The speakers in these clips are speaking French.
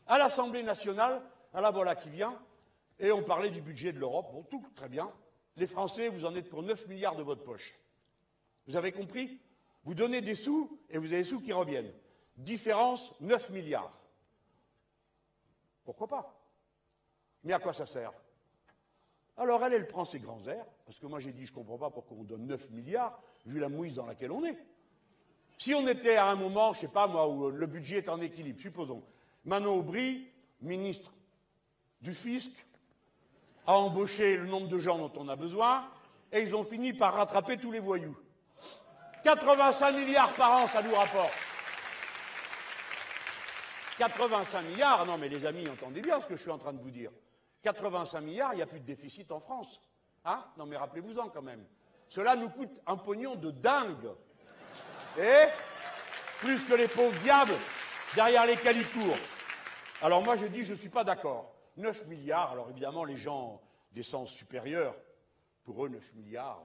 À l'Assemblée nationale, la voilà qui vient, et on parlait du budget de l'Europe. Bon, tout très bien. Les Français, vous en êtes pour 9 milliards de votre poche. Vous avez compris? Vous donnez des sous, et vous avez des sous qui reviennent. Différence, 9 milliards. Pourquoi pas? Mais à quoi ça sert? Alors elle prend ses grands airs, parce que moi j'ai dit, je ne comprends pas pourquoi on donne 9 milliards, vu la mouise dans laquelle on est. Si on était à un moment, je ne sais pas moi, où le budget est en équilibre, supposons, Manon Aubry, ministre du Fisc, a embauché le nombre de gens dont on a besoin, et ils ont fini par rattraper tous les voyous. 85 milliards par an, ça nous rapporte. 85 milliards, non mais les amis, entendez bien ce que je suis en train de vous dire. 85 milliards, il n'y a plus de déficit en France. Hein? Non mais rappelez-vous-en quand même. Cela nous coûte un pognon de dingue. Et plus que les pauvres diables derrière les calicours. Alors moi je dis, je ne suis pas d'accord. 9 milliards, alors évidemment les gens des sens supérieurs, pour eux 9 milliards,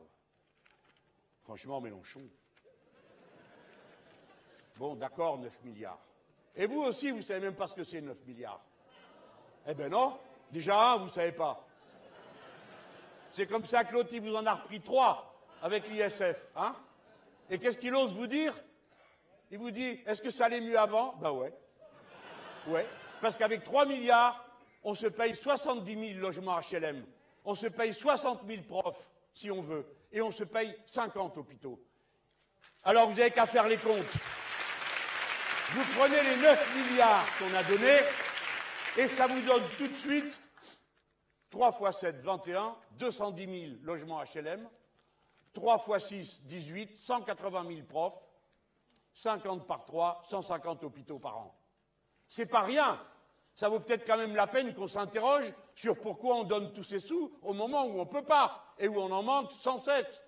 franchement Mélenchon. Bon d'accord, 9 milliards. Et vous aussi, vous ne savez même pas ce que c'est 9 milliards. Eh ben non, déjà un, vous ne savez pas. C'est comme ça que l'autre, il vous en a repris 3 avec l'ISF. Hein? Et qu'est-ce qu'il ose vous dire? Il vous dit, est-ce que ça allait mieux avant? Ben ouais. Ouais, parce qu'avec 3 milliards, on se paye 70 000 logements HLM. On se paye 60 000 profs, si on veut. Et on se paye 50 hôpitaux. Alors vous n'avez qu'à faire les comptes. Vous prenez les 9 milliards qu'on a donnés et ça vous donne tout de suite 3 x 7, 21, 210 000 logements HLM, 3 x 6, 18, 180 000 profs, 50 par 3, 150 hôpitaux par an. C'est pas rien. Ça vaut peut-être quand même la peine qu'on s'interroge sur pourquoi on donne tous ces sous au moment où on ne peut pas et où on en manque sans cesse.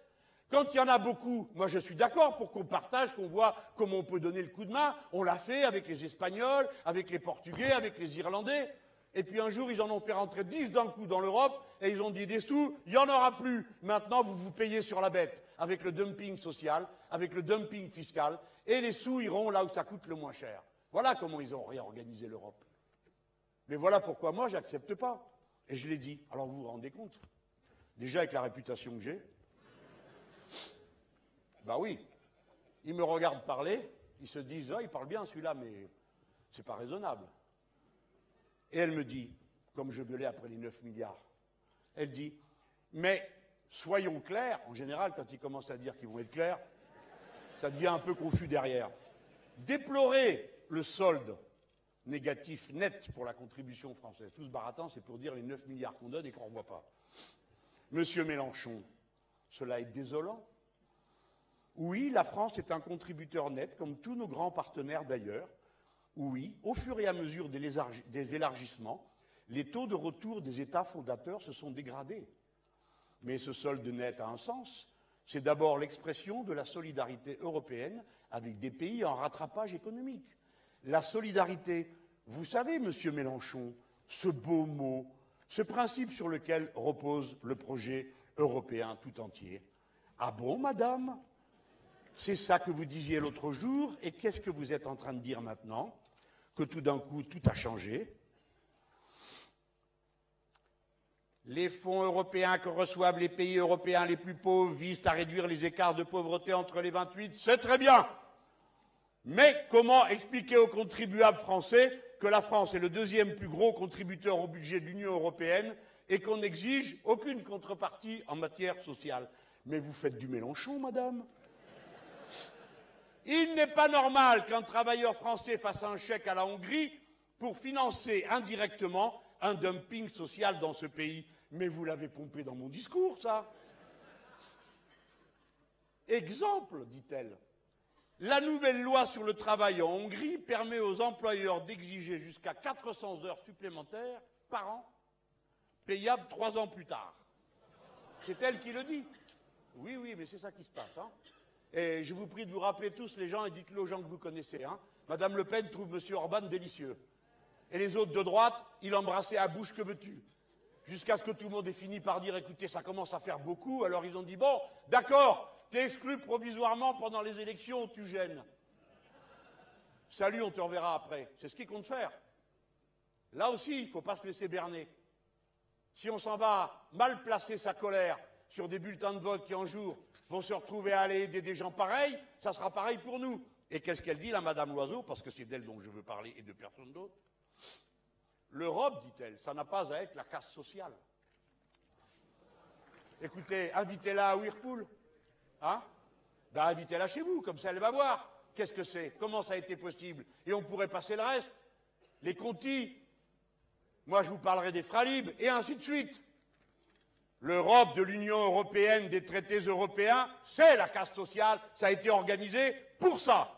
Quand il y en a beaucoup, moi je suis d'accord pour qu'on partage, qu'on voit comment on peut donner le coup de main. On l'a fait avec les Espagnols, avec les Portugais, avec les Irlandais. Et puis un jour, ils en ont fait rentrer 10 d'un coup dans l'Europe et ils ont dit des sous, il n'y en aura plus. Maintenant, vous vous payez sur la bête avec le dumping social, avec le dumping fiscal. Et les sous iront là où ça coûte le moins cher. Voilà comment ils ont réorganisé l'Europe. Mais voilà pourquoi moi, je n'accepte pas. Et je l'ai dit. Alors vous vous rendez compte? Déjà avec la réputation que j'ai. Ben oui, ils me regardent parler, ils se disent, ah, il parle bien celui-là, mais c'est pas raisonnable. Et elle me dit, comme je gueulais après les 9 milliards, elle dit, mais soyons clairs, en général, quand ils commencent à dire qu'ils vont être clairs, ça devient un peu confus derrière. Déplorer le solde négatif net pour la contribution française, tout ce baratin, c'est pour dire les 9 milliards qu'on donne et qu'on ne revoit pas. Monsieur Mélenchon, cela est désolant. Oui, la France est un contributeur net, comme tous nos grands partenaires d'ailleurs. Oui, au fur et à mesure des élargissements, les taux de retour des États fondateurs se sont dégradés. Mais ce solde net a un sens. C'est d'abord l'expression de la solidarité européenne avec des pays en rattrapage économique. La solidarité, vous savez, monsieur Mélenchon, ce beau mot, ce principe sur lequel repose le projet européen tout entier. Ah bon, madame ? C'est ça que vous disiez l'autre jour, et qu'est-ce que vous êtes en train de dire maintenant? Que tout d'un coup, tout a changé. Les fonds européens que reçoivent les pays européens les plus pauvres visent à réduire les écarts de pauvreté entre les 28, c'est très bien. Mais comment expliquer aux contribuables français que la France est le deuxième plus gros contributeur au budget de l'Union européenne et qu'on n'exige aucune contrepartie en matière sociale? Mais vous faites du Mélenchon, madame. Il n'est pas normal qu'un travailleur français fasse un chèque à la Hongrie pour financer indirectement un dumping social dans ce pays. Mais vous l'avez pompé dans mon discours, ça. Exemple, dit-elle. La nouvelle loi sur le travail en Hongrie permet aux employeurs d'exiger jusqu'à 400 heures supplémentaires par an, payables 3 ans plus tard. C'est elle qui le dit. Oui, oui, mais c'est ça qui se passe, hein. Et je vous prie de vous rappeler tous les gens et dites-le aux gens que vous connaissez. Hein. Madame Le Pen trouve M. Orban délicieux. Et les autres de droite, ils l'embrassaient à bouche, que veux-tu? Jusqu'à ce que tout le monde ait fini par dire, écoutez, ça commence à faire beaucoup. Alors ils ont dit, bon, d'accord, t'es exclu provisoirement pendant les élections, tu gênes. Salut, on te reverra après. C'est ce qu'ils comptent faire. Là aussi, il ne faut pas se laisser berner. Si on s'en va mal placer sa colère sur des bulletins de vote qui, un jour, vont se retrouver à aller aider des gens pareils, ça sera pareil pour nous. Et qu'est-ce qu'elle dit, la Madame Loiseau, parce que c'est d'elle dont je veux parler et de personne d'autre? L'Europe, dit-elle, ça n'a pas à être la casse sociale. Écoutez, invitez-la à Whirlpool. Hein? Ben, invitez-la chez vous, comme ça elle va voir. Qu'est-ce que c'est? Comment ça a été possible? Et on pourrait passer le reste. Les Conti, moi je vous parlerai des Fralib, et ainsi de suite. L'Europe de l'Union européenne, des traités européens, c'est la casse sociale, ça a été organisé pour ça.